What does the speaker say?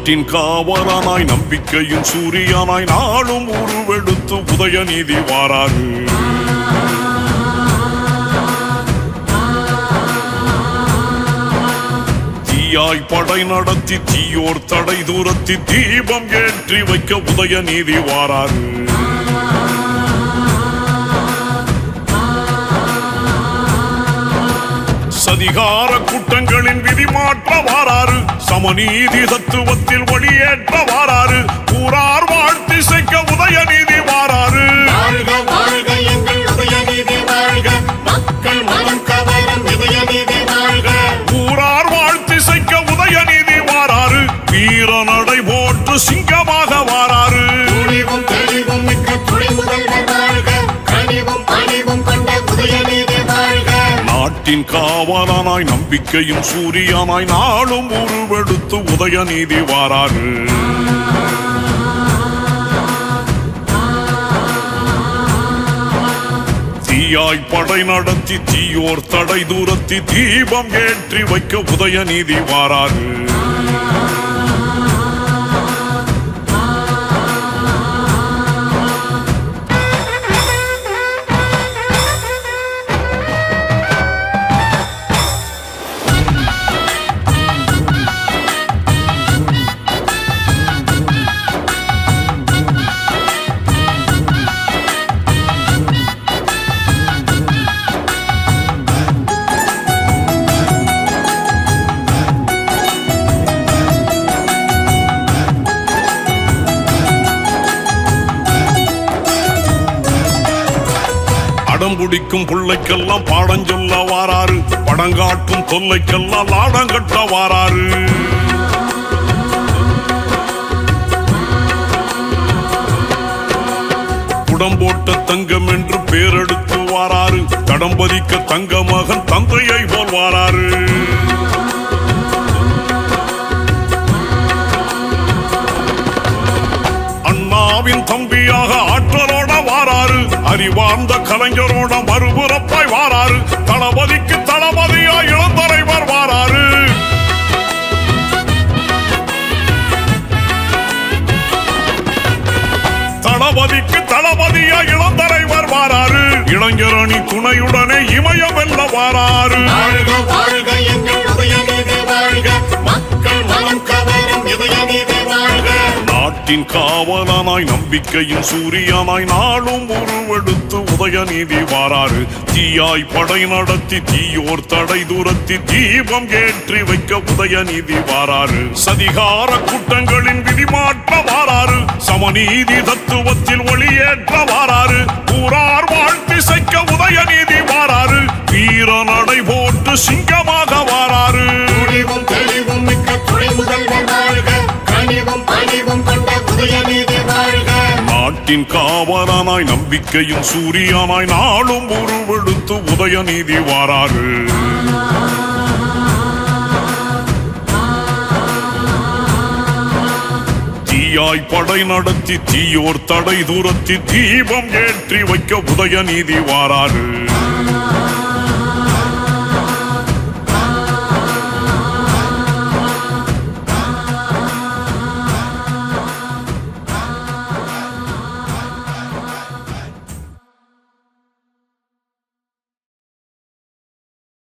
நாட்டின் காவலனாய் நம்பிக்கையின் சூரியனாய் நாளும் உருவெடுத்து உதயநிதி வாராரு. தீயாய் படை நடத்தி தீயோர் தடை தூரத்தி தீபம் ஏற்றி வைக்க உதயநிதி வாராரு. சதிகார குற்றங்களின் விதி மாற்ற வாராரு. சமநீதி தத்துவத்தில் ஒளியேற்ற வாராரு. ஊரார் வாழ்த்தி செய்ய உதயநிதி வாராரு. ஊரார் வாழ்த்தி செய்ய உதயநிதி வாராரு. வீர நடை போற்று சிங்கமாக வாராரு. நாட்டின் காவலனாய் நம்பிக்கையின் சூரியனாய் நாளும் உருவெடுத்து உதயநிதி வாராரு. தீயாய் படை நடத்தி தீயோர் தடை தூரத்தி தீபம் ஏற்றி வைக்க உதயநிதி வாராரு. பிடிக்கும் பிள்ளைக்கெல்லாம் பாடம் சொல்ல வாராரு. படங்காட்டும் தொல்லைக்கெல்லாம் லாடம் கட்ட வாராரு. குடம்போட்ட தங்கம் என்று பேரெடுத்து வாராரு. கடம்பதிக்க தங்க மகன் தந்தையை போல் வாராரு. அண்ணாவின் தம்பியாக ஆற்றலோட வாராரு. அறிவார்ந்த கலைஞரோட மறுபுறப்பாய் வாராரு. தளபதிக்கு தளபதியா இளந்தலைவர் வாராரு. தளபதிக்கு தளபதியா இளந்தலைவர் வாராரு. இளைஞரணி துணையுடனே இமயம் வெல்ல வாராரு. நாட்டின் காவலனாய் நம்பிக்கையின் சூரியனாய் நாளும் உருவெடுத்து உதயநிதி வாராரு. தீயாய் படை நடத்தி தீயோர் தடை தூரத்தி தீபம் ஏற்றி வைக்க உதயநிதி வாராரு. சதிகார குற்றங்களின் விதி மாற்ற வாராரு. சமநீதி தத்துவத்தில் ஒளியேற்ற வாராரு. ஊரார் வாழ்த்தி செய்ய உதயநிதி வாராரு. வீர நடை போட்டு சிங்கமாக வாராரு. நாட்டின் காவலனாய் நம்பிக்கையின் சூரியனாய் நாளும் உருவெடுத்து உதயநிதி வாராரு. தீயாய் படை நடத்தி தீயோர் தடை தூரத்தி தீபம் ஏற்றி வைக்க உதயநிதி வாராரு.